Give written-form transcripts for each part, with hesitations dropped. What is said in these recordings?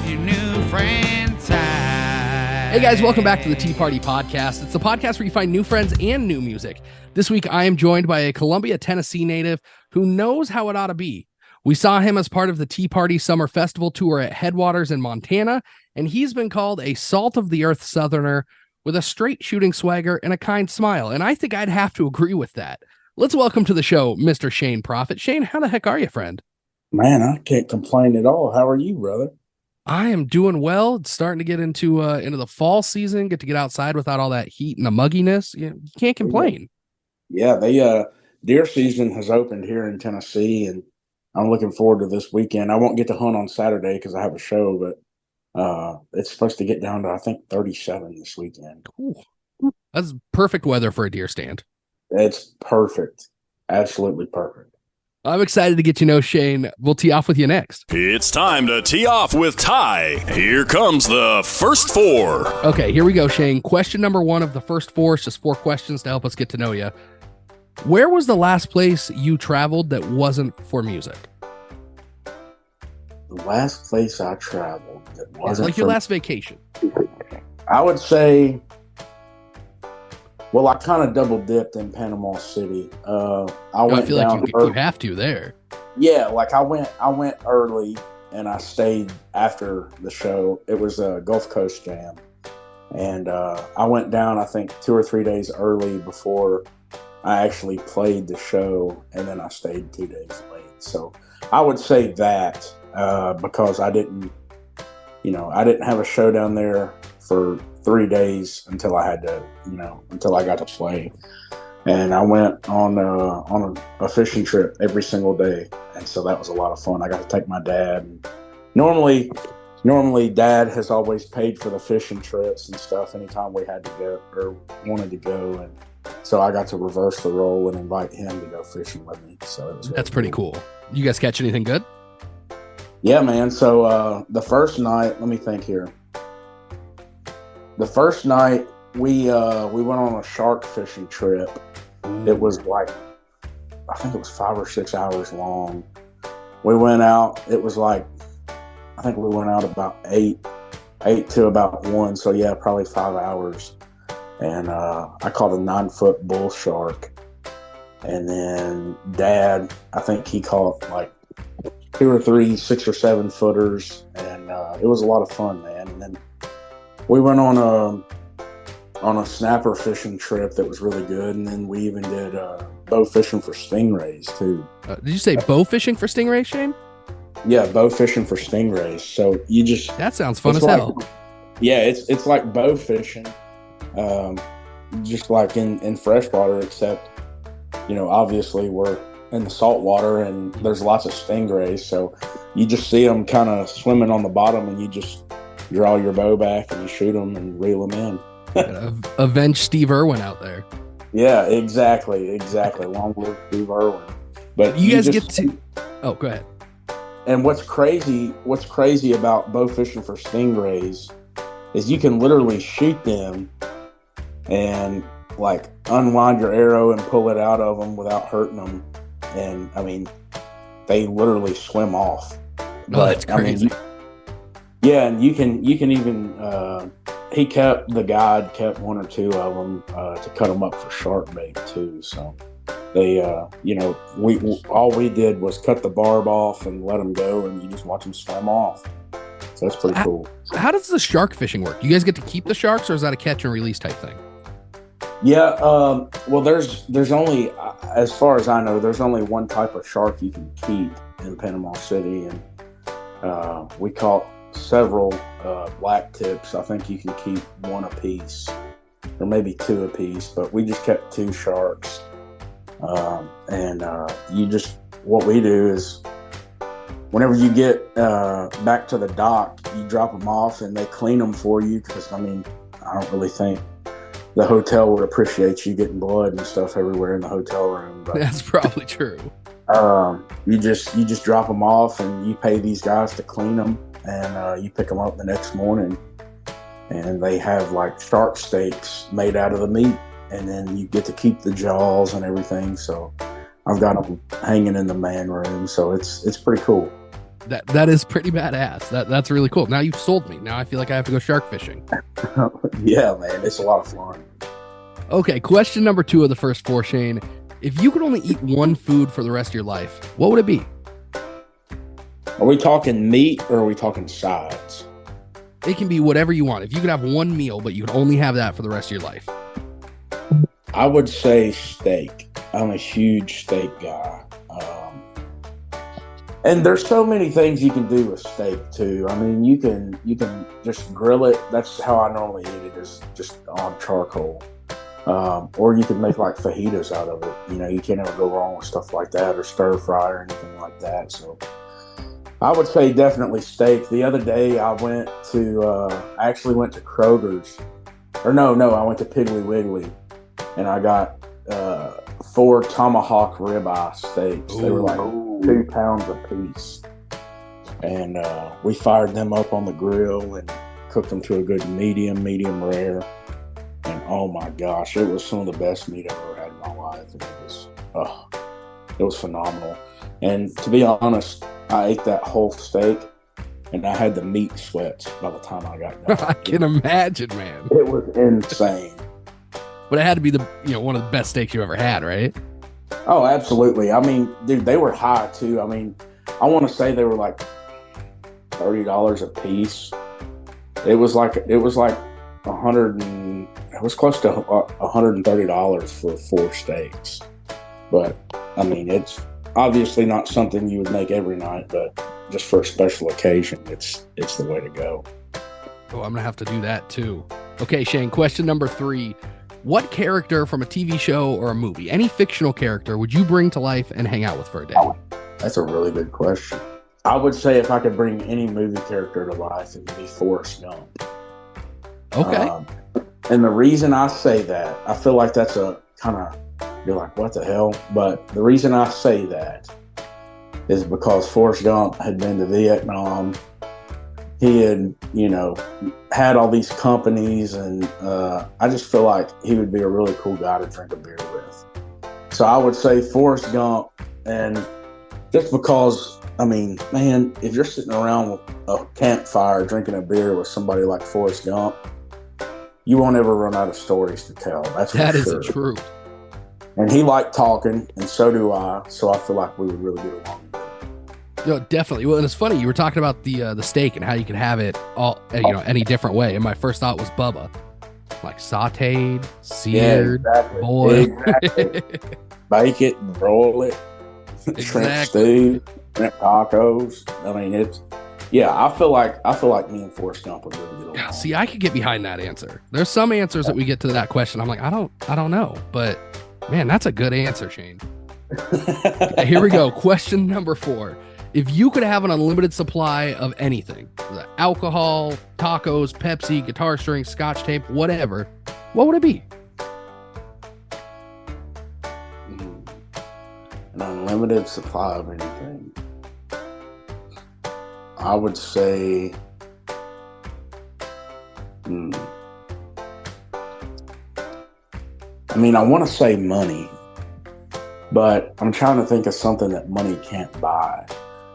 your new friend Ty. Hey guys, welcome back to the Tea Party Podcast. It's the podcast where you find new friends and new music. This week, I am joined by a Columbia, Tennessee native who knows how it ought to be. We saw him as part of the Tea Party Summer Festival tour at Headwaters in Montana, and he's been called a salt-of-the-earth Southerner with a straight shooting swagger and a kind smile, and I think I'd have to agree with that. Let's welcome to the show, Mr. Shane Profitt. Shane, how the heck are you, friend? Man, I can't complain at all. How are you, brother? I am doing well. It's starting to get into the fall season, get to get outside without all that heat and the mugginess. You can't complain. Yeah, deer season has opened here in Tennessee, and I'm looking forward to this weekend. I won't get to hunt on Saturday because I have a show, but it's supposed to get down to, I think, 37 this weekend. Ooh, that's perfect weather for a deer stand. It's perfect. Absolutely perfect. I'm excited to get to know Shane. We'll tee off with you next. It's time to tee off with Ty. Here comes the first four. Okay, here we go, Shane. Question number one of the first four. It's just 4 questions to help us get to know you. Where was the last place you traveled that wasn't for music? The last place I traveled that wasn't like your last vacation. I would say, well, I kind of double dipped in Panama City. I feel down like you have to there. Yeah, like I went early and I stayed after the show. It was a Gulf Coast Jam, and I went down, I think, 2 or 3 days early before I actually played the show, and then I stayed 2 days late. So I would say that because I didn't have a show down there for 3 days until I got to play. And I went on a fishing trip every single day, and so that was a lot of fun. I got to take my dad. And normally Dad has always paid for the fishing trips and stuff anytime we had to go or wanted to go, and so I got to reverse the role and invite him to go fishing with me. So it was really That's pretty cool. You guys catch anything good? Yeah, man. So the first night, let me think here. The first night we went on a shark fishing trip. It was like, I think it was 5 or 6 hours long. We went out. It was like, I think we went out about 8 to about 1. So yeah, probably 5 hours. And I caught a 9-foot bull shark. And then Dad, I think he caught like 2 or 3 6 or 7 footers. And it was a lot of fun, man. And then we went on a snapper fishing trip that was really good. And then we even did bow fishing for stingrays too. Did you say bow fishing for stingrays, Shane? Yeah, bow fishing for stingrays. So that sounds fun as hell. Yeah, it's like bow fishing. Just like in freshwater, except, obviously we're in the salt water and there's lots of stingrays. So you just see them kind of swimming on the bottom, and you just draw your bow back and you shoot them and reel them in. Avenge Steve Irwin out there. Yeah, exactly. Long live Steve Irwin. But you guys get to. Oh, go ahead. And what's crazy about bow fishing for stingrays is you can literally shoot them and like unwind your arrow and pull it out of them without hurting them. And I mean, they literally swim off. That's crazy. And you can even, the guide kept 1 or 2 of them to cut them up for shark bait too. So they, all we did was cut the barb off and let them go, and you just watch them swim off. So that's pretty cool. How does the shark fishing work? You guys get to keep the sharks, or is that a catch and release type thing? Yeah, well, there's only, as far as I know, there's only one type of shark you can keep in Panama City, and we caught several black tips. I think you can keep 1 apiece, or maybe 2 apiece, but we just kept 2 sharks. What we do is, whenever you get back to the dock, you drop them off and they clean them for you, because I don't really think the hotel would appreciate you getting blood and stuff everywhere in the hotel room. But that's probably true. You just drop them off, and you pay these guys to clean them, and you pick them up the next morning, and they have like shark steaks made out of the meat, and then you get to keep the jaws and everything. So I've got them hanging in the man room, so it's pretty cool. That is pretty badass. That's really cool. Now you've sold me. Now I feel like I have to go shark fishing. Yeah, man, it's a lot of fun. Okay, question number 2 of the first 4, Shane. If you could only eat one food for the rest of your life, what would it be? Are we talking meat or are we talking sides? It can be whatever you want. If you could have one meal, but you could only have that for the rest of your life. I would say steak. I'm a huge steak guy. And there's so many things you can do with steak too. I mean, you can just grill it. That's how I normally eat it, is just on charcoal. Or you can make like fajitas out of it. You know, you can't ever go wrong with stuff like that, or stir fry or anything like that. So I would say definitely steak. The other day I actually went to Kroger's. Or no, I went to Piggly Wiggly, and I got 4 tomahawk ribeye steaks. They were like 2 pounds a piece. And we fired them up on the grill and cooked them to a good medium rare. And oh my gosh, it was some of the best meat I've ever had in my life. And it was phenomenal. And to be honest, I ate that whole steak and I had the meat sweats by the time I got done. I can imagine, man. It was insane. But it had to be one of the best steaks you ever had, right? Oh, absolutely. I mean, dude, they were high too. I mean, I want to say they were like $30 a piece. It was like it was close to $130 for 4 steaks. But I mean, it's obviously not something you would make every night, but just for a special occasion, it's the way to go. Oh, I'm gonna have to do that too. Okay, Shane, question number 3. What character from a TV show or a movie, any fictional character, would you bring to life and hang out with for a day? That's a really good question. I would say if I could bring any movie character to life, it would be Forrest Gump. Okay. And the reason I say that, I feel like that's a kind of, you're like, what the hell? But the reason I say that is because Forrest Gump had been to Vietnam. He had, had all these companies, and I just feel like he would be a really cool guy to drink a beer with. So I would say Forrest Gump, and just because, I mean, man, if you're sitting around with a campfire drinking a beer with somebody like Forrest Gump, you won't ever run out of stories to tell. That is the truth. And he liked talking, and so do I. So I feel like we would really get along. Definitely. Well, and it's funny, you were talking about the steak and how you could have it all, any different way. And my first thought was Bubba, like sautéed, seared, boiled. Exactly. Bake it, broil it, shrimp stew, shrimp tacos. I mean, I feel like me and Forrest Gump would really get along. Yeah, see, I could get behind that answer. There's some answers that we get to that question, I'm like, I don't know, but man, that's a good answer, Shane. Okay, here we go. Question number 4. If you could have an unlimited supply of anything, alcohol, tacos, Pepsi, guitar strings, scotch tape, whatever, what would it be? An unlimited supply of anything. I would say, I mean, I want to say money, but I'm trying to think of something that money can't buy.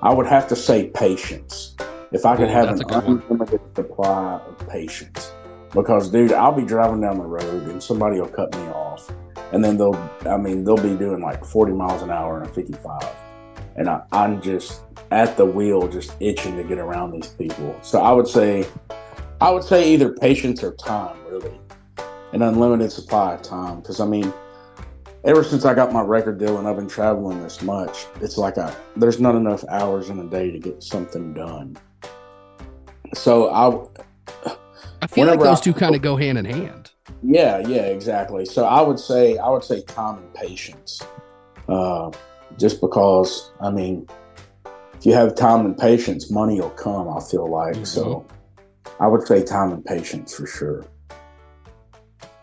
I would have to say patience. If I could have an unlimited supply of patience. Because, dude, I'll be driving down the road and somebody will cut me off. And then they'll be doing like 40 miles an hour in a 55. And I'm just at the wheel, just itching to get around these people. So I would say either patience or time, really. An unlimited supply of time. Because, I mean, ever since I got my record deal and I've been traveling this much, it's like there's not enough hours in a day to get something done. So I feel like those two kind of go hand in hand. Yeah, exactly. So I would say time and patience. Just because, I mean, if you have time and patience, money will come, I feel like. Mm-hmm. So I would say time and patience for sure.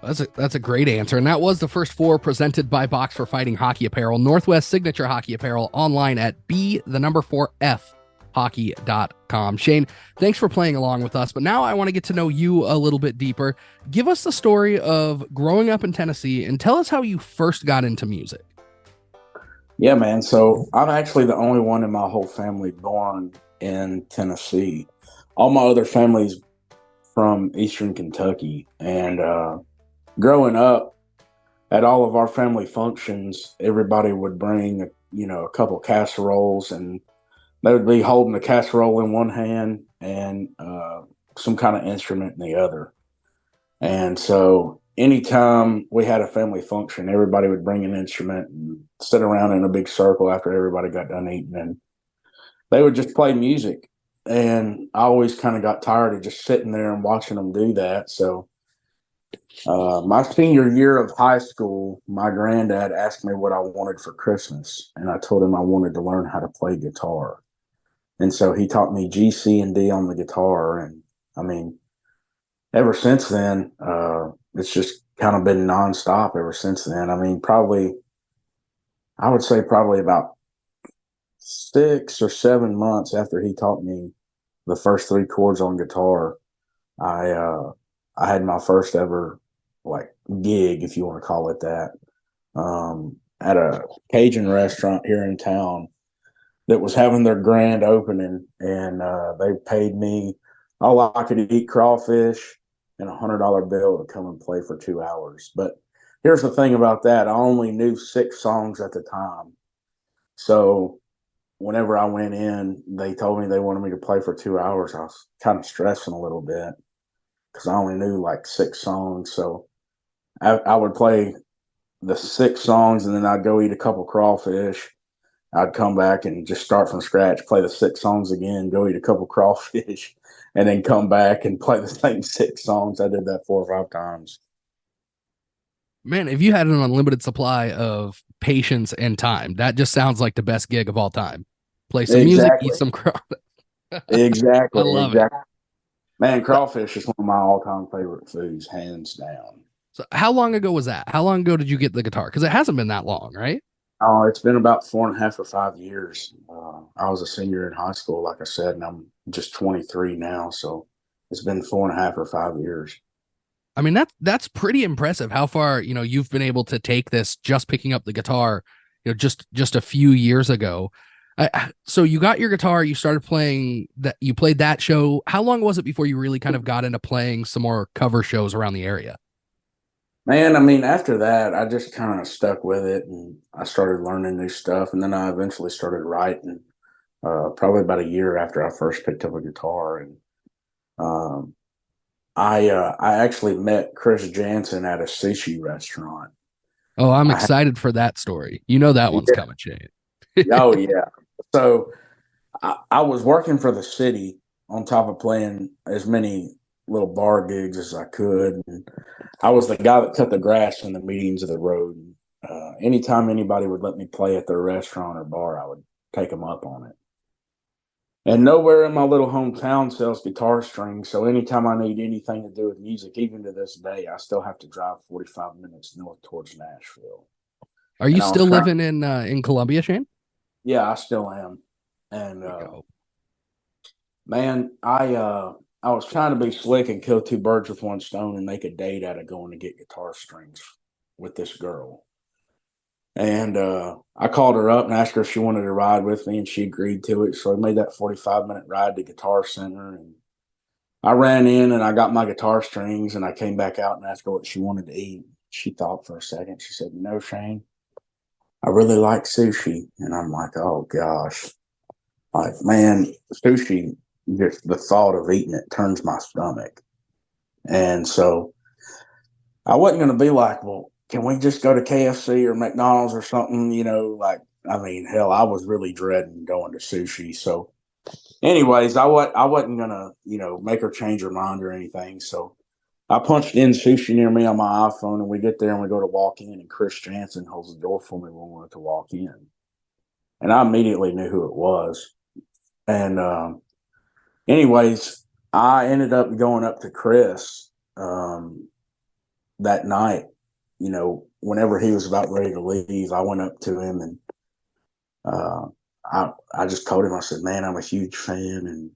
That's a great answer. And that was the first 4 presented by Box for Fighting Hockey Apparel, Northwest Signature Hockey Apparel, online at b4fhockey.com. Shane, thanks for playing along with us. But now I want to get to know you a little bit deeper. Give us the story of growing up in Tennessee and tell us how you first got into music. Yeah, man. So I'm actually the only one in my whole family born in Tennessee. All my other family's from Eastern Kentucky. And growing up, at all of our family functions, everybody would bring, a couple casseroles, and they would be holding a casserole in one hand and some kind of instrument in the other. And so anytime we had a family function, everybody would bring an instrument and sit around in a big circle after everybody got done eating, and they would just play music. And I always kind of got tired of just sitting there and watching them do that. So my senior year of high school, my granddad asked me what I wanted for Christmas, and I told him I wanted to learn how to play guitar. And so he taught me G, C, and D on the guitar. And I mean, ever since then, it's just kind of been nonstop ever since then. I mean, I would say probably about 6 or 7 months after he taught me the first 3 chords on guitar, I had my first ever gig, if you want to call it that, at a Cajun restaurant here in town that was having their grand opening, and they paid me all I could eat crawfish and $100 bill to come and play for 2 hours. But here's the thing about that: I only knew 6 songs at the time, so whenever I went in, they told me they wanted me to play for 2 hours. I was kind of stressing a little bit because I only knew 6 songs. So I would play the 6 songs, and then I'd go eat a couple crawfish. I'd come back and just start from scratch, play the 6 songs again, go eat a couple crawfish, and then come back and play the same 6 songs. I did that 4 or 5 times. Man, if you had an unlimited supply of patience and time, that just sounds like the best gig of all time. Play some music, eat some crawfish. Exactly. I love it. Man, crawfish is one of my all-time favorite foods, hands down. So how long ago was that? How long ago did you get the guitar? Because it hasn't been that long, right? Oh, it's been about 4.5 or 5 years. I was a senior in high school, like I said, and I'm just 23 now. So it's been 4.5 or 5 years. I mean, that's pretty impressive how far, you've been able to take this, just picking up the guitar, just a few years ago. So you got your guitar, you started playing that, you played that show. How long was it before you really kind of got into playing some more cover shows around the area? Man, I mean, after that, I just kind of stuck with it, and I started learning new stuff. And then I eventually started writing, probably about a year after I first picked up a guitar. And I actually met Chris Jansen at a sushi restaurant. Oh, I'm excited for that story. That one's coming, Shane. Oh, yeah. So I was working for the city on top of playing as many little bar gigs as I could. And I was the guy that cut the grass in the medians of the road. Anytime anybody would let me play at their restaurant or bar, I would take them up on it. And nowhere in my little hometown sells guitar strings, so anytime I need anything to do with music, even to this day, I still have to drive 45 minutes north towards Nashville. Are you still living in Columbia, Shane? Yeah, I still am. And man, I was trying to be slick and kill 2 birds with 1 stone and make a date out of going to get guitar strings with this girl. And I called her up and asked her if she wanted to ride with me, and she agreed to it. So I made that 45-minute ride to Guitar Center, and I ran in and I got my guitar strings, and I came back out and asked her what she wanted to eat. She thought for a second. She said, Shane, I really like sushi. And I'm like, oh, gosh. Man, sushi, just the thought of eating it turns my stomach. And so I wasn't going to be like, well, can we just go to KFC or McDonald's or something? Hell, I was really dreading going to sushi. So anyways, I wasn't going to, make her change her mind or anything. So I punched in sushi near me on my iPhone, and we get there and we go to walk in, and Chris Jansen holds the door for me when we went to walk in. And I immediately knew who it was. And anyways, I ended up going up to Chris that night. Whenever he was about ready to leave, I went up to him, and I just told him, I said, man, I'm a huge fan, and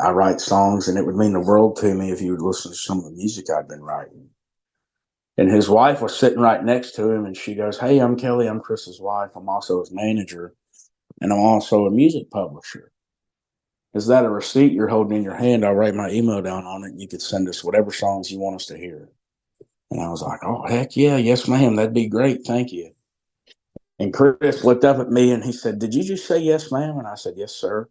I write songs, and it would mean the world to me if you would listen to some of the music I've been writing. And his wife was sitting right next to him, and she goes, hey, I'm Kelly. I'm Chris's wife. I'm also his manager, and I'm also a music publisher. is that a receipt you're holding in your hand? I'll write my email down on it, and you could send us whatever songs you want us to hear. And I was like, oh, heck yeah. Yes, ma'am. That'd be great. Thank you. And Chris looked up at me and he said, did you just say yes, ma'am? And I said, yes, sir.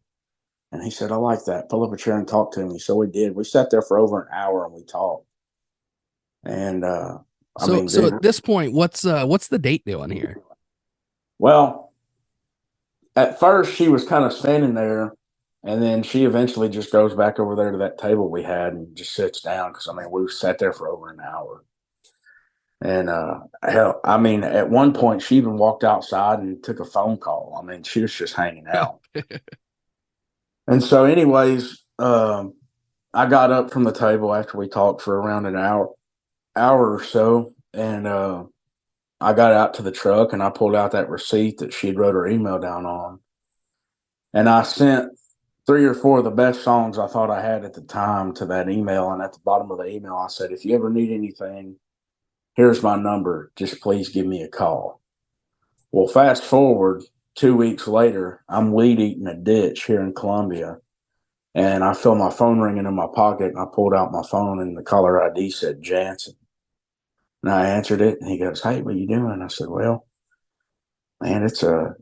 And he said, I like that. Pull up a chair and talk to me. So we did. We sat there for over an hour and we talked. And so at this point, what's the date doing here? Well, at first she was kind of standing there, and then she eventually just goes back over there to that table we had and just sits down because we sat there for over an hour. And hell, at one point she even walked outside and took a phone call. She was just hanging out. And so, anyways, I got up from the table after we talked for around an hour or so, and I got out to the truck and I pulled out that receipt that she'd wrote her email down on, and I sent 3 or 4 of the best songs I thought I had at the time to that email. And at the bottom of the email, I said, if you ever need anything, here's my number. Just please give me a call. Well, fast forward 2 weeks later, I'm weed eating a ditch here in Columbia, and I feel my phone ringing in my pocket, and I pulled out my phone, and the caller ID said Jansen. And I answered it, and he goes, hey, what are you doing? I said, well, man, it's a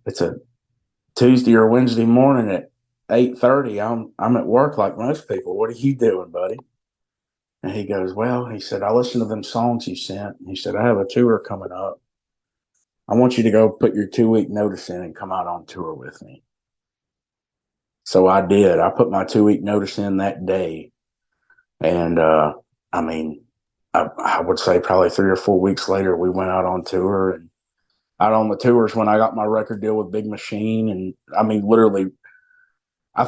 Tuesday or Wednesday morning at 8:30. I'm at work like most people. What are you doing, buddy? And he goes, well, he said, I listened to them songs you sent. And he said, I have a tour coming up. I want you to go put your 2-week notice in and come out on tour with me. So I did. I put my 2-week notice in that day. And, I would say probably 3 or 4 weeks later, we went out on tour. And out on the tours when I got my record deal with Big Machine. And literally, I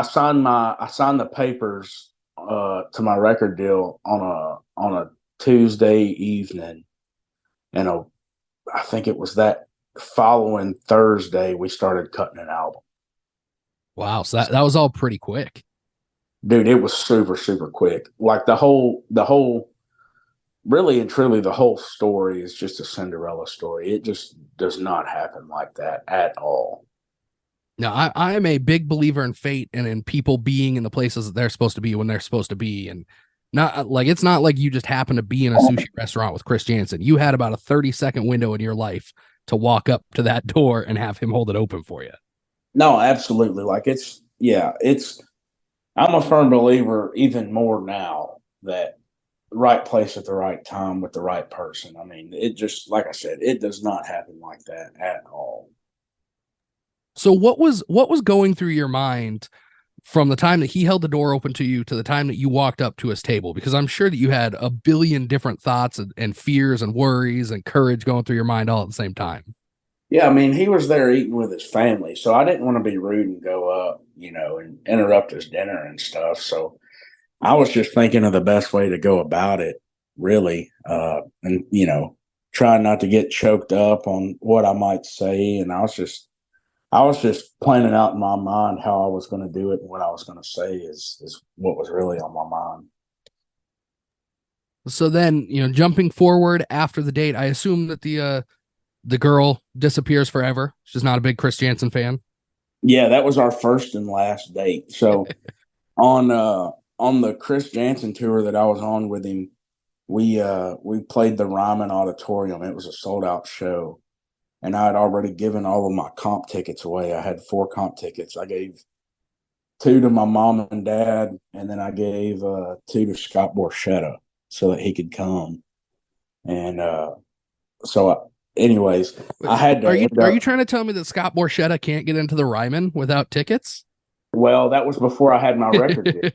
signed the papers to my record deal on a Tuesday evening, and I think it was that following Thursday we started cutting an album. Wow, so that was all pretty quick. Dude, it was super, super quick. Like the whole really and truly the whole story is just a Cinderella story. It just does not happen like that at all. Now, I am a big believer in fate and in people being in the places that they're supposed to be when they're supposed to be. And it's not like you just happen to be in a sushi restaurant with Chris Jansen. You had about a 30-second window in your life to walk up to that door and have him hold it open for you. No, absolutely. I'm a firm believer even more now that right place at the right time with the right person. It just, like I said, it does not happen like that at all. So what was going through your mind from the time that he held the door open to you to the time that you walked up to his table? Because I'm sure that you had a billion different thoughts and fears and worries and courage going through your mind all at the same time. Yeah, he was there eating with his family, so I didn't want to be rude and go up, and interrupt his dinner and stuff. So I was just thinking of the best way to go about it, really, and trying not to get choked up on what I might say. And I was just planning out in my mind how I was going to do it, and what I was going to say is what was really on my mind. So then, jumping forward after the date, I assume that the girl disappears forever. She's not a big Chris Jansen fan. Yeah, that was our first and last date. So on the Chris Jansen tour that I was on with him, we played the Ryman Auditorium. It was a sold out show. And I had already given all of my comp tickets away. I had 4 comp tickets. I gave 2 to my mom and dad, and then I gave 2 to Scott Borchetta so that he could come. And anyways, I had to. Are you trying to tell me that Scott Borchetta can't get into the Ryman without tickets? Well, that was before I had my record deal.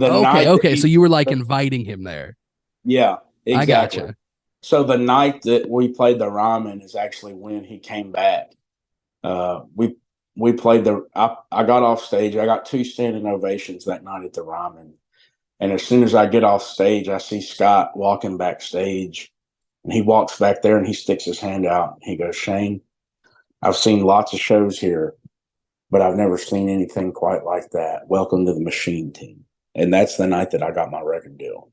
Okay. So you were inviting him there. Yeah, exactly. I gotcha. So the night that we played the Ryman is actually when he came back. We played I got off stage. I got 2 standing ovations that night at the Ryman. And as soon as I get off stage, I see Scott walking backstage, and he walks back there and he sticks his hand out. And he goes, Shane, I've seen lots of shows here, but I've never seen anything quite like that. Welcome to the Machine Team. And that's the night that I got my record deal.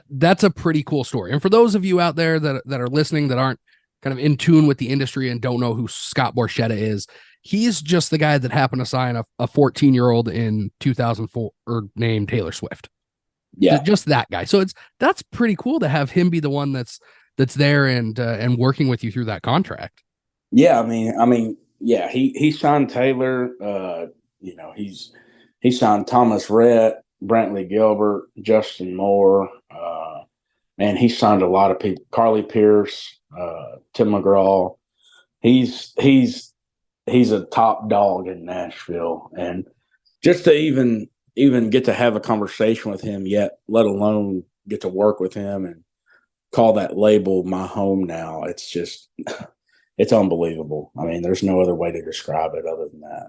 That's a pretty cool story. And for those of you out there that are listening that aren't kind of in tune with the industry and don't know who Scott Borchetta is, he's just the guy that happened to sign a 14-year-old in 2004 named Taylor Swift. Yeah. Just that guy. So that's pretty cool to have him be the one that's there and working with you through that contract. Yeah, I mean, yeah, he signed Taylor. He signed Thomas Rhett, Brantley Gilbert, Justin Moore. Man, he signed a lot of people. Carly Pierce, Tim McGraw. He's a top dog in Nashville, and just to even get to have a conversation with him, yet let alone get to work with him and call that label my home now. It's just, it's unbelievable. I mean, there's no other way to describe it other than that.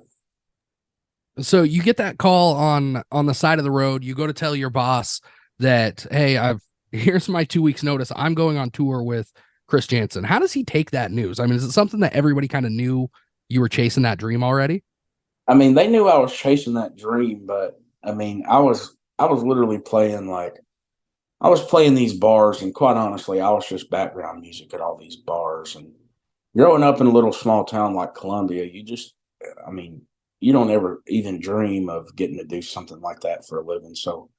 So you get that call on the side of the road. You go to tell your boss that, hey, here's my 2 weeks notice. I'm going on tour with Chris Janson. How does he take that news? I mean, is it something that everybody kind of knew you were chasing that dream already? I mean, they knew I was chasing that dream, but I mean, I was literally playing I was playing these bars, and quite honestly, I was just background music at all these bars. And growing up in a little small town like Columbia, you don't ever even dream of getting to do something like that for a living. So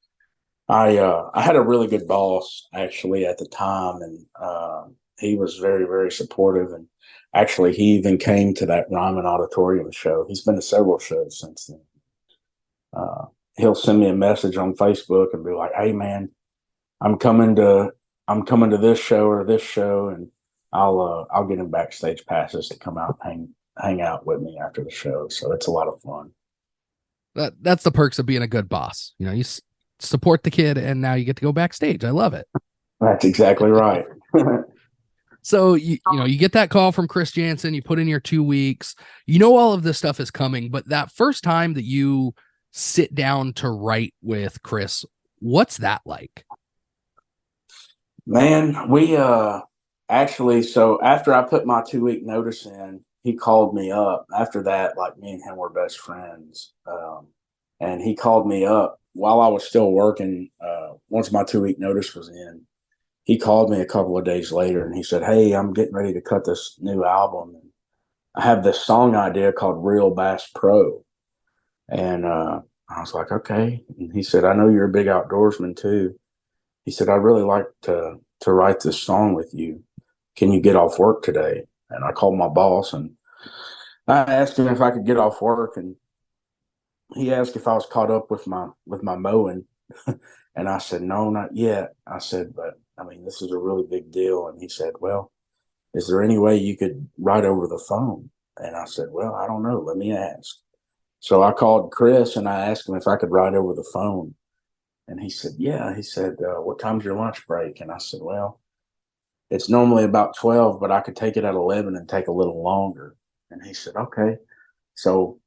I had a really good boss actually at the time, and he was very, very supportive. And actually, he even came to that Ryman Auditorium show. He's been to several shows since then. He'll send me a message on Facebook and be like, "Hey, man, I'm coming to this show or this show," and I'll get him backstage passes to come out and hang out with me after the show. So it's a lot of fun. That's the perks of being a good boss. You know, you support the kid, and now you get to go backstage. I love it. That's exactly right. So you get that call from Chris Janson. You put in your 2 weeks. You know all of this stuff is coming, but that first time that you sit down to write with Chris, what's that like? Man, we actually, so after I put my 2 week notice in, he called me up. After that, like, me and him were best friends. And he called me up while I was still working. Once my 2 week notice was in, he called me a couple of days later and he said, "Hey, I'm getting ready to cut this new album. And I have this song idea called Real Bass Pro." And I was like, "Okay." And he said, "I know you're a big outdoorsman too." He said, "I'd really like to write this song with you. Can you get off work today?" And I called my boss and I asked him if I could get off work, and he asked if I was caught up with my mowing. And I said, "No, not yet." I said, "But I mean, this is a really big deal." And he said, "Well, is there any way you could write over the phone?" And I said, "Well, I don't know. Let me ask." So I called Chris and I asked him if I could write over the phone. And he said, "Yeah." He said, "What time's your lunch break?" And I said, "Well, it's normally about 12, but I could take it at 11 and take a little longer." And he said, "Okay." So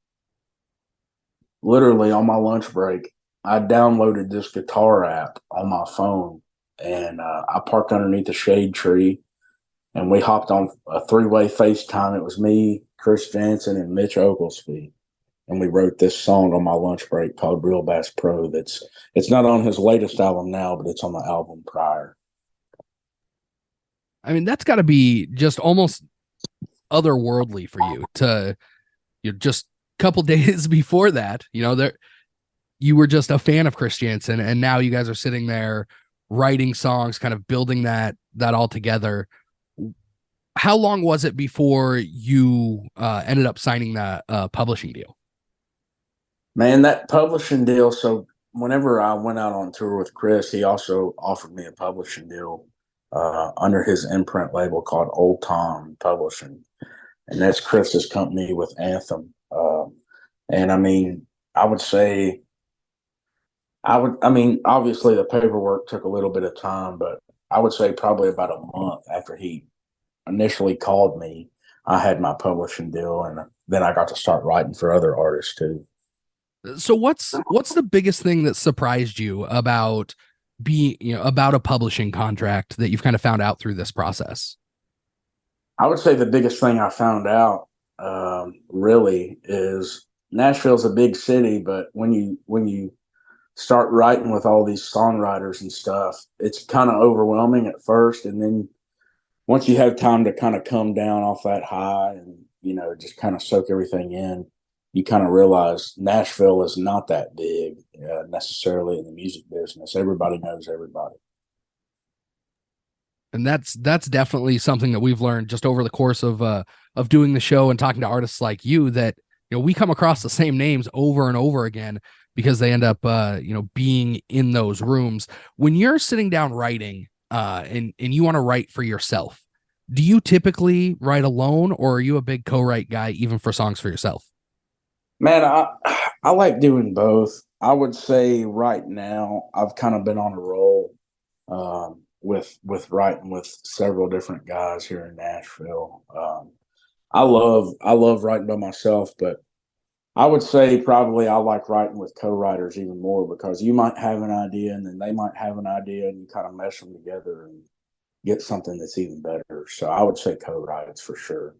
literally on my lunch break, I downloaded this guitar app on my phone, and I parked underneath a shade tree, and we hopped on a 3-way FaceTime. It was me, Chris Janson, and Mitch Oglesby. And we wrote this song on my lunch break called Real Bass Pro. It's not on his latest album now, but it's on the album prior. I mean, that's got to be just almost otherworldly for you to, just a couple days before that, you were just a fan of Chris Janson, and now you guys are sitting there writing songs, kind of building that all together. How long was it before you ended up signing that publishing deal? Man, that publishing deal. So whenever I went out on tour with Chris, he also offered me a publishing deal under his imprint label called Old Tom Publishing. And that's Chris's company with Anthem. And I mean, obviously the paperwork took a little bit of time, but I would say probably about a month after he initially called me, I had my publishing deal, and then I got to start writing for other artists too. So what's the biggest thing that surprised you about about a publishing contract that you've kind of found out through this process? I would say the biggest thing I found out really is Nashville's a big city, but when you start writing with all these songwriters and stuff, it's kind of overwhelming at first, and then once you have time to kind of come down off that high just kind of soak everything in, you kind of realize Nashville is not that big necessarily in the music business. Everybody knows everybody. And that's definitely something that we've learned just over the course of doing the show and talking to artists like you, that we come across the same names over and over again because they end up being in those rooms. When you're sitting down writing and you want to write for yourself, do you typically write alone, or are you a big co-write guy even for songs for yourself? Man, I like doing both. I would say right now I've kind of been on a roll with writing with several different guys here in Nashville. I love writing by myself, but I would say probably I like writing with co-writers even more, because you might have an idea and then they might have an idea, and you kind of mesh them together and get something that's even better. So I would say co-writes for sure.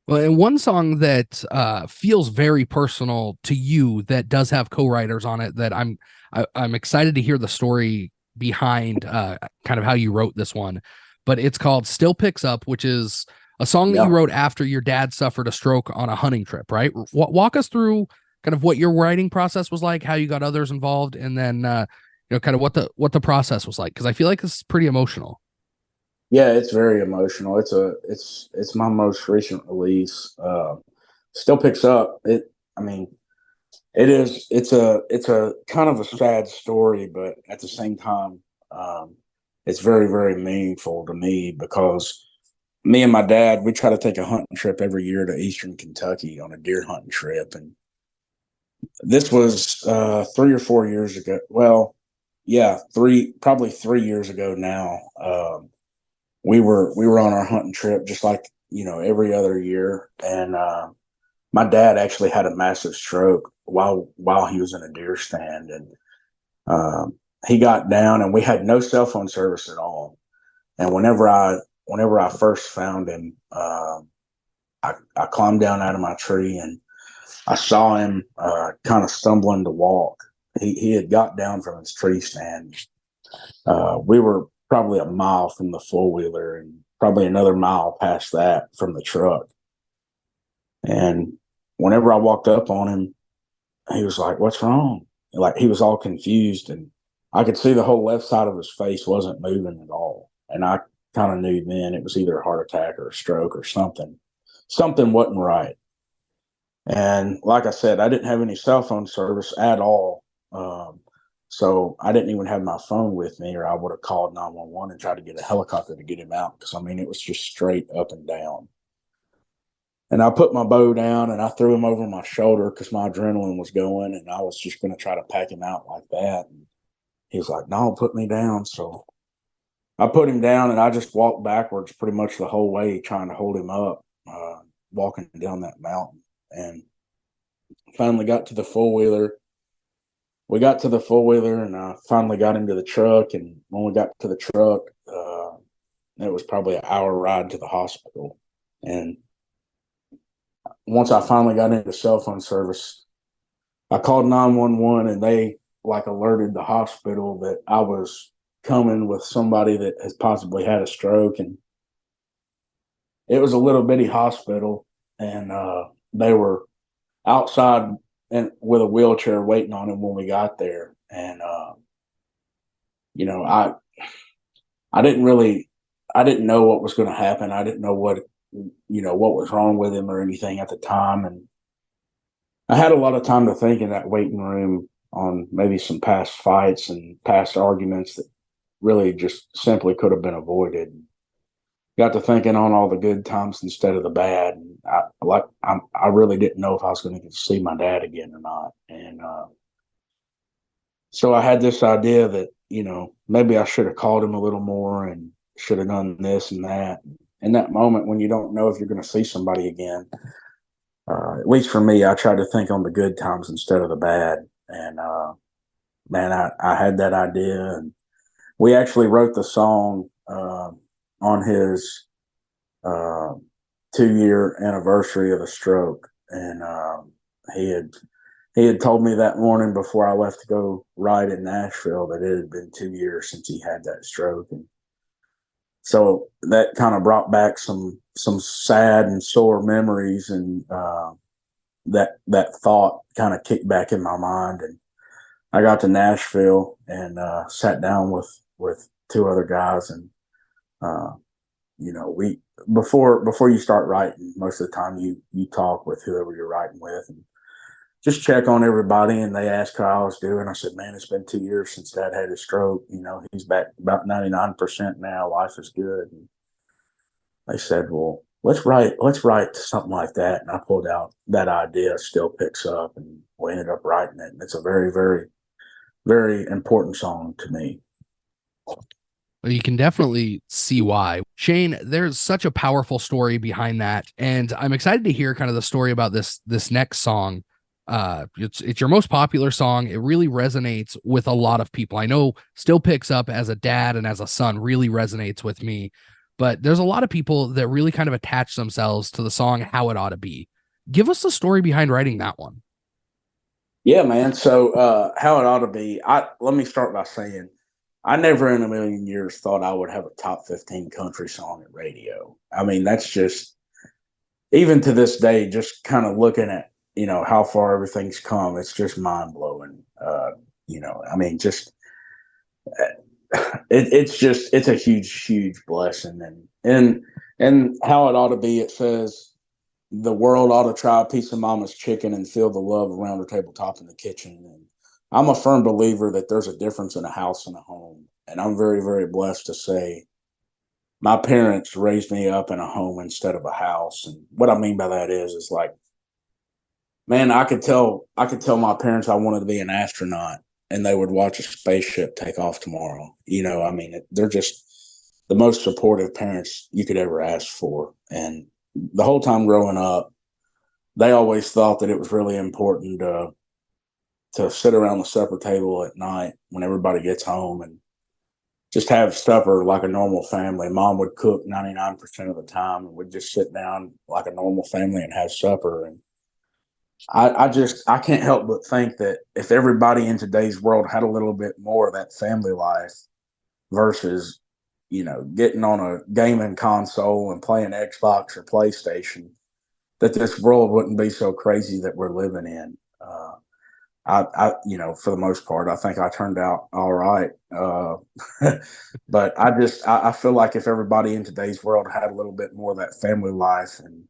Well, and one song that feels very personal to you that does have co-writers on it that I'm excited to hear the story behind kind of how you wrote this one, but it's called Still Picks Up, which is a song that you wrote after your dad suffered a stroke on a hunting trip, right? Walk us through kind of what your writing process was like, how you got others involved, and then kind of what the process was like, because I feel like this is pretty emotional. Yeah, it's very emotional. It's my most recent release. Still Picks Up. It's a kind of a sad story, but at the same time, it's very, very meaningful to me, because me and my dad, we try to take a hunting trip every year to Eastern Kentucky on a deer hunting trip. And this was 3 or 4 years ago. Well, yeah, probably 3 years ago now. We were on our hunting trip just like, every other year. And my dad actually had a massive stroke while he was in a deer stand. And he got down, and we had no cell phone service at all. And whenever I first found him, I climbed down out of my tree, and I saw him kind of stumbling to walk. He had got down from his tree stand. We were probably a mile from the four-wheeler and probably another mile past that from the truck. And whenever I walked up on him, he was like, "What's wrong?" Like, he was all confused, and I could see the whole left side of his face wasn't moving at all. And I kind of knew then it was either a heart attack or a stroke or something. Something wasn't right. And like I said, I didn't have any cell phone service at all. So I didn't even have my phone with me, or I would have called 911 and tried to get a helicopter to get him out, because, it was just straight up and down. And I put my bow down and I threw him over my shoulder because my adrenaline was going, and I was just going to try to pack him out like that. And he was like, "No, put me down." So I put him down, and I just walked backwards pretty much the whole way, trying to hold him up, walking down that mountain. And finally got to the four-wheeler. We got to the four-wheeler, and I finally got into the truck. And when we got to the truck, it was probably an hour ride to the hospital. And once I finally got into cell phone service, I called 911, and they alerted the hospital that I was coming with somebody that has possibly had a stroke. And it was a little bitty hospital, and they were outside and with a wheelchair waiting on him when we got there. And I didn't know what was going to happen. I didn't know what was wrong with him or anything at the time. And I had a lot of time to think in that waiting room on maybe some past fights and past arguments that really just simply could have been avoided. Got to thinking on all the good times instead of the bad. And I really didn't know if I was going to get to see my dad again or not. And so I had this idea that, maybe I should have called him a little more and should have done this and that. In that moment when you don't know if you're going to see somebody again, at least for me, I try to think on the good times instead of the bad. And man, I had that idea, and we actually wrote the song on his 2-year anniversary of the stroke. And he had told me that morning before I left to go ride in Nashville that it had been 2 years since he had that stroke. And so that kind of brought back some some sad and sore memories, and that thought kind of kicked back in my mind, and I got to Nashville and sat down with two other guys, and we before you start writing, most of the time you talk with whoever you're writing with and just check on everybody. And they asked how I was doing. I said, man, it's been 2 years since Dad had his stroke. He's back about 99% now. Life is good. And they said, well, let's write something like that. And I pulled out that idea, Still Picks Up, and we ended up writing it. And it's a very, very, very important song to me. Well, you can definitely see why. Shane, there's such a powerful story behind that. And I'm excited to hear kind of the story about this next song. It's your most popular song. It really resonates with a lot of people. I know Still Picks Up as a dad and as a son really resonates with me, but there's a lot of people that really kind of attach themselves to the song How It Oughta Be. Give us the story behind writing that one. Yeah, man. So How It Oughta Be, let me start by saying I never in a million years thought I would have a top 15 country song at radio. I mean, that's just, even to this day, just kind of looking at, how far everything's come, it's just mind blowing. I mean, just, it's a huge, huge blessing. And How It Oughta Be, it says, the world ought to try a piece of mama's chicken and feel the love around her tabletop in the kitchen. And I'm a firm believer that there's a difference in a house and a home. And I'm very, very blessed to say my parents raised me up in a home instead of a house. And what I mean by that is like, man, I could tell my parents I wanted to be an astronaut, and they would watch a spaceship take off tomorrow. I mean, they're just the most supportive parents you could ever ask for. And the whole time growing up, they always thought that it was really important to sit around the supper table at night when everybody gets home and just have supper like a normal family. Mom would cook 99% of the time, and we'd just sit down like a normal family and have supper. And I can't help but think that if everybody in today's world had a little bit more of that family life versus, getting on a gaming console and playing Xbox or PlayStation, that this world wouldn't be so crazy that we're living in. For the most part, I think I turned out all right. But I feel like if everybody in today's world had a little bit more of that family life and,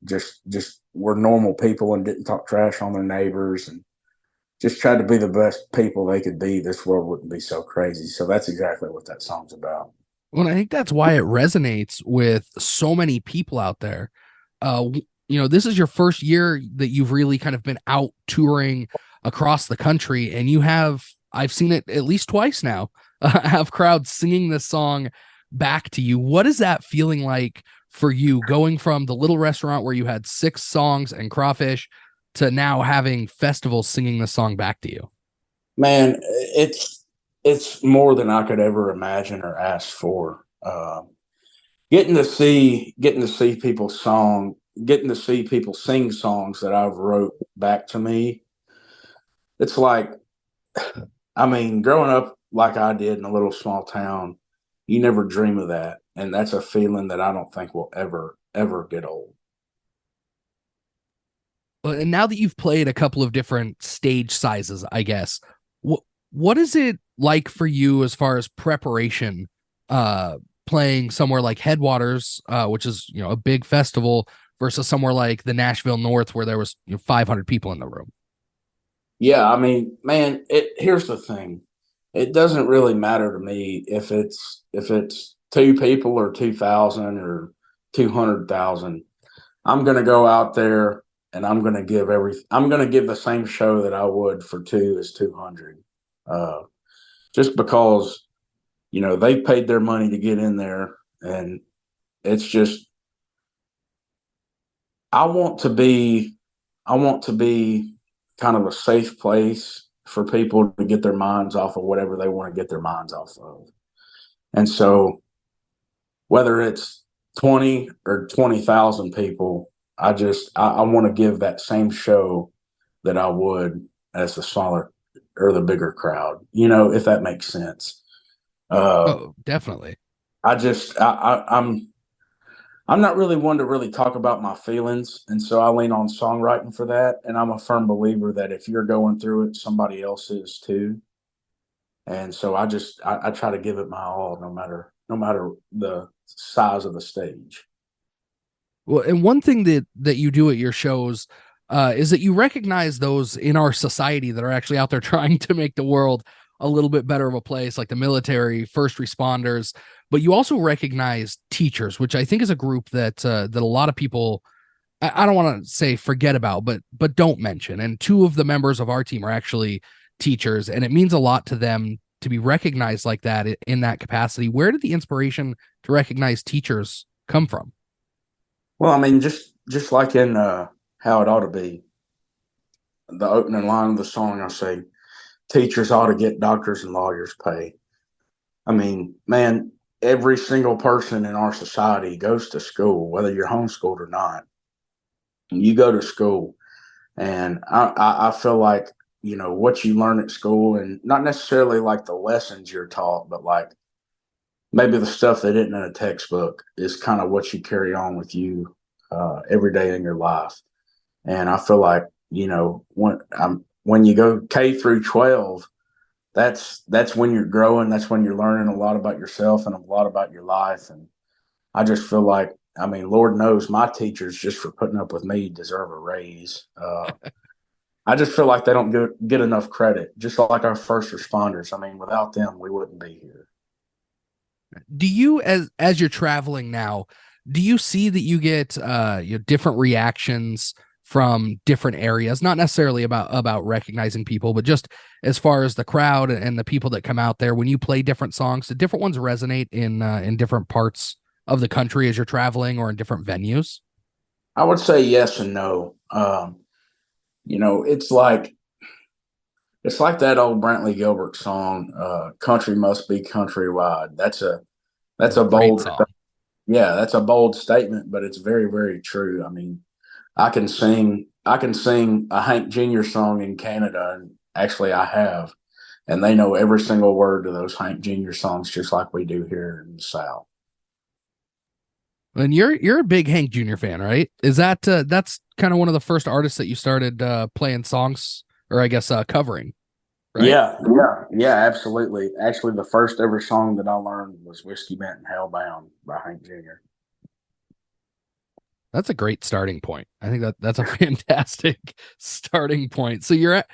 just were normal people and didn't talk trash on their neighbors and just tried to be the best people they could be, this world wouldn't be so crazy. So that's exactly what that song's about. Well, I think that's why it resonates with so many people out there. This is your first year that you've really kind of been out touring across the country, and I've seen it at least twice now, have crowds singing this song back to you. What is that feeling like for you, going from the little restaurant where you had 6 songs and crawfish to now having festivals singing this song back to you? Man, it's more than I could ever imagine or ask for. Getting to see people sing songs that I've wrote back to me. It's like, I mean, growing up like I did in a little small town, you never dream of that. And that's a feeling that I don't think will ever, ever get old. Well, and now that you've played a couple of different stage sizes, I guess, what is it like for you as far as preparation, playing somewhere like Headwaters, which is, a big festival, versus somewhere like the Nashville North where there was 500 people in the room? Yeah, I mean, man, here's the thing. It doesn't really matter to me if it's 2 people or 2,000 or 200,000. I'm going to go out there and I'm going to give the same show that I would for 2 as 200. Just because, they paid their money to get in there, and it's just, I want to be kind of a safe place for people to get their minds off of whatever they want to get their minds off of. And so whether it's 20 or 20,000 people, I want to give that same show that I would as the smaller or the bigger crowd, if that makes sense. Oh, definitely. I'm I'm not really one to really talk about my feelings, and so I lean on songwriting for that. And I'm a firm believer that if you're going through it, somebody else is too. And so I try to give it my all, no matter the size of the stage. Well, and one thing that you do at your shows is that you recognize those in our society that are actually out there trying to make the world a little bit better of a place, like the military, first responders. But you also recognize teachers, which I think is a group that a lot of people, I don't want to say forget about, but don't mention. And two of the members of our team are actually teachers, and it means a lot to them to be recognized like that in that capacity. Where did the inspiration to recognize teachers come from? Well, I mean, just like in How It Oughta Be, the opening line of the song, I say, teachers ought to get doctors and lawyers pay. I mean, man, every single person in our society goes to school, whether you're homeschooled or not. You go to school, and I feel like, what you learn at school, and not necessarily like the lessons you're taught, but like maybe the stuff they didn't in a textbook is kind of what you carry on with you every day in your life. And I feel like, when you go K through 12, that's when you're growing. That's when you're learning a lot about yourself and a lot about your life. And I just feel like, I mean, Lord knows my teachers, just for putting up with me, deserve a raise. I just feel like they don't get enough credit, just like our first responders. I mean, without them, we wouldn't be here. Do you, as you're traveling now, do you see that you get different reactions from different areas? Not necessarily about recognizing people, but just as far as the crowd and the people that come out there when you play different songs. Do different ones resonate in different parts of the country as you're traveling or in different venues? I would say yes and no. It's like that old Brantley Gilbert song, "Country Must Be Countrywide." That's a Great bold, song. yeah, that's a bold statement, but it's very, very true. I mean, I can sing a Hank Jr. song in Canada, and actually I have, and they know every single word to those Hank Jr. songs, just like we do here in the South. And you're a big Hank Jr. fan, right? Is that that's kind of one of the first artists that you started playing songs, or I guess covering, right? Yeah, absolutely. Actually, the first ever song that I learned was "Whiskey Bent and Hellbound" by Hank Jr. That's a great starting point. I think that's a fantastic starting point. So you're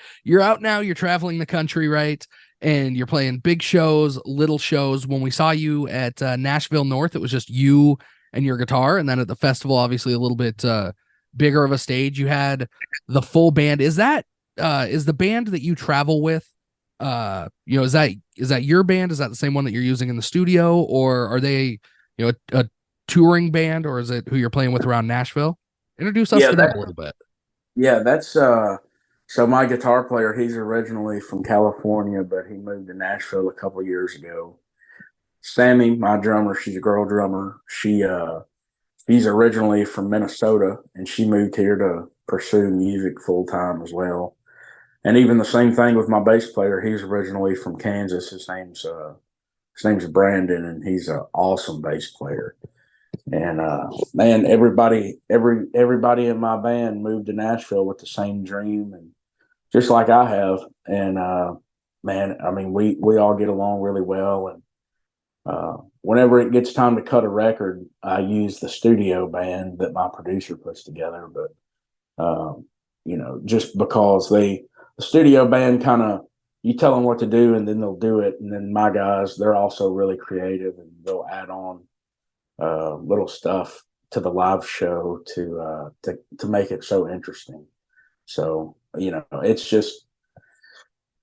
out now, you're traveling the country, right? And you're playing big shows, little shows. When we saw you at Nashville North, it was just you and your guitar, and then at the festival, obviously a little bit bigger of a stage. You had the full band. Is the band that you travel with? Is that your band? Is that the same one that you're using in the studio, or are they a touring band, or is it who you're playing with around Nashville? Introduce us Yeah, to them a little bit. that's so my guitar player, he's originally from California, but he moved to Nashville a couple years ago. Sammy, my drummer, she's a girl drummer. She's originally from Minnesota, and she moved here to pursue music full time as well. And even the same thing with my bass player. He's originally from Kansas. His name's Brandon, and he's an awesome bass player. And man, everybody in my band moved to Nashville with the same dream, and just like I have. And man, I mean, we all get along really well. And whenever it gets time to cut a record, I use the studio band that my producer puts together. But just because the studio band kind of, you tell them what to do and then they'll do it. And then my guys, they're also really creative, and they'll add on little stuff to the live show to make it so interesting. So it's just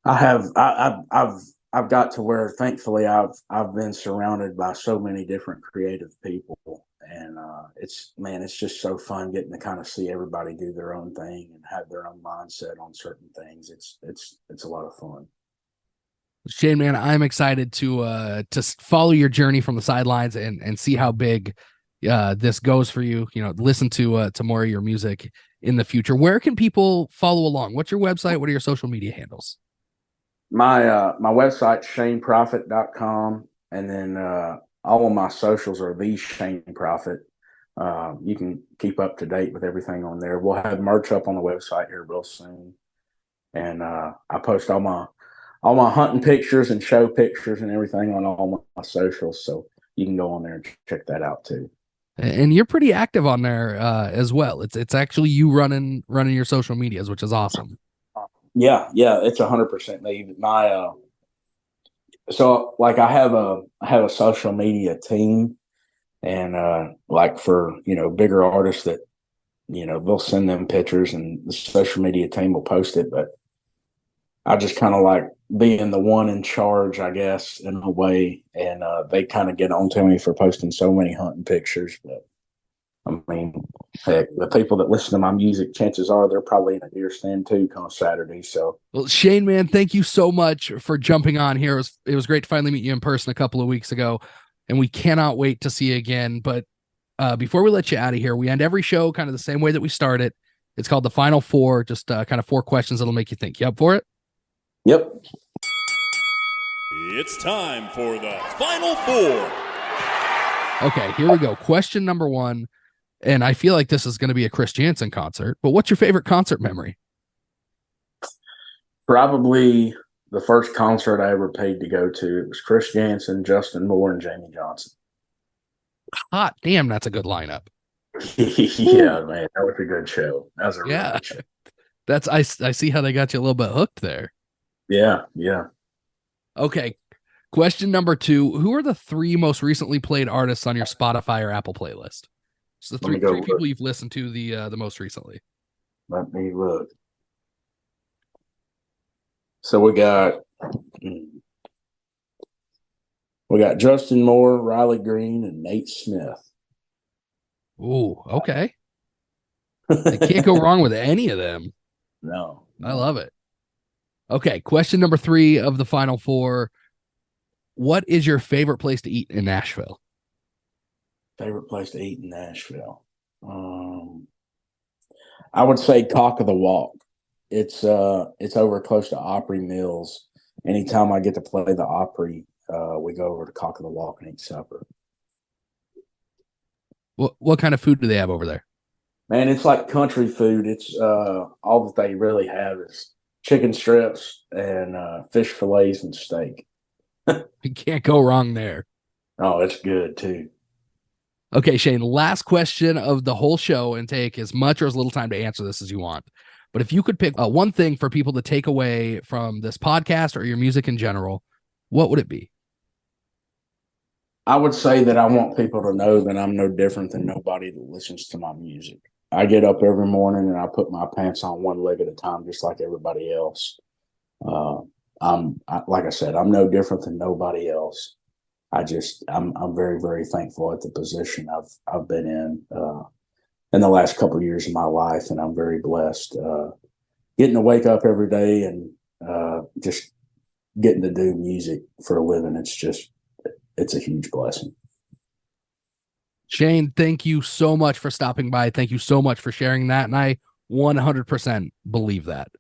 I've got to where, thankfully, I've been surrounded by so many different creative people, and it's just so fun getting to kind of see everybody do their own thing and have their own mindset on certain things. It's a lot of fun. Shane, man, I'm excited to follow your journey from the sidelines and see how big this goes for you. Listen to more of your music in the future. Where can people follow along? What's your website? What are your social media handles? My website's shaneprofitt.com, and then all of my socials are the Shane Profitt. You can keep up to date with everything on there. We'll have merch up on the website here real soon. And I post all my hunting pictures and show pictures and everything on all my socials. So you can go on there and check that out too. And you're pretty active on there as well. It's actually you running your social medias, which is awesome. Yeah, it's 100% me. So like I have a social media team, and like for bigger artists that they'll send them pictures and the social media team will post it, but I just kind of like being the one in charge, I guess, in a way, and they kind of get on to me for posting so many hunting pictures. But I mean, heck, the people that listen to my music, chances are they're probably in a deer stand too come Saturday. So, well, Shane, man, thank you so much for jumping on here. It was great to finally meet you in person a couple of weeks ago, and we cannot wait to see you again. But before we let you out of here, we end every show kind of the same way that we start it. It's called the Final Four, just kind of 4 questions that'll make you think. You up for it? Yep. It's time for the Final Four. Okay, here we go. Question number 1. And I feel like this is going to be a Chris Jansen concert, but what's your favorite concert memory? Probably the first concert I ever paid to go to. It was Chris Jansen, Justin Moore, and Jamie Johnson. Hot damn, that's a good lineup. Yeah, man, that was a good show. That was a really good show. That's I see how they got you a little bit hooked there. Yeah. Okay. Question number 2. Who are the 3 most recently played artists on your Spotify or Apple playlist? So the three people you've listened to the most recently. Let me look. So we got Justin Moore, Riley Green, and Nate Smith. Ooh, okay. I can't go wrong with any of them. No. I love it. Okay, question number 3 of the Final Four. What is your favorite place to eat in Nashville? Favorite place to eat in Nashville? I would say Cock of the Walk. It's over close to Opry Mills. Anytime I get to play the Opry, we go over to Cock of the Walk and eat supper. What kind of food do they have over there? Man, it's like country food. It's all that they really have is chicken strips and fish fillets and steak. You can't go wrong there. Oh, it's good too. Okay, Shane, last question of the whole show, and take as much or as little time to answer this as you want. But if you could pick one thing for people to take away from this podcast or your music in general, what would it be? I would say that I want people to know that I'm no different than nobody that listens to my music. I get up every morning and I put my pants on one leg at a time, just like everybody else. Like I said, I'm no different than nobody else. I'm very, very thankful at the position I've been in the last couple of years of my life, and I'm very blessed. Getting to wake up every day and just getting to do music for a living, it's a huge blessing. Shane, thank you so much for stopping by. Thank you so much for sharing that, and I 100% believe that.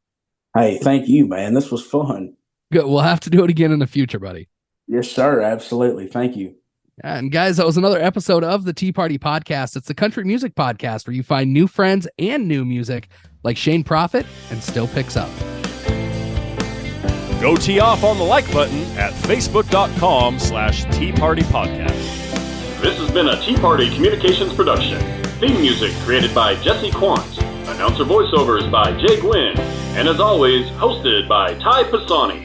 Hey, thank you, man. This was fun. Good. We'll have to do it again in the future, buddy. Yes, sir. Absolutely. Thank you. And guys, that was another episode of the Tea Party Podcast. It's the country music podcast where you find new friends and new music like Shane Profitt and Still Picks Up. Go tee off on the like button at facebook.com/Tea Party Podcast. This has been a Tea Party Communications production. Theme music created by Jesse Quandt. Announcer voiceovers by Jay Gwinn. And as always, hosted by Ty Pisani.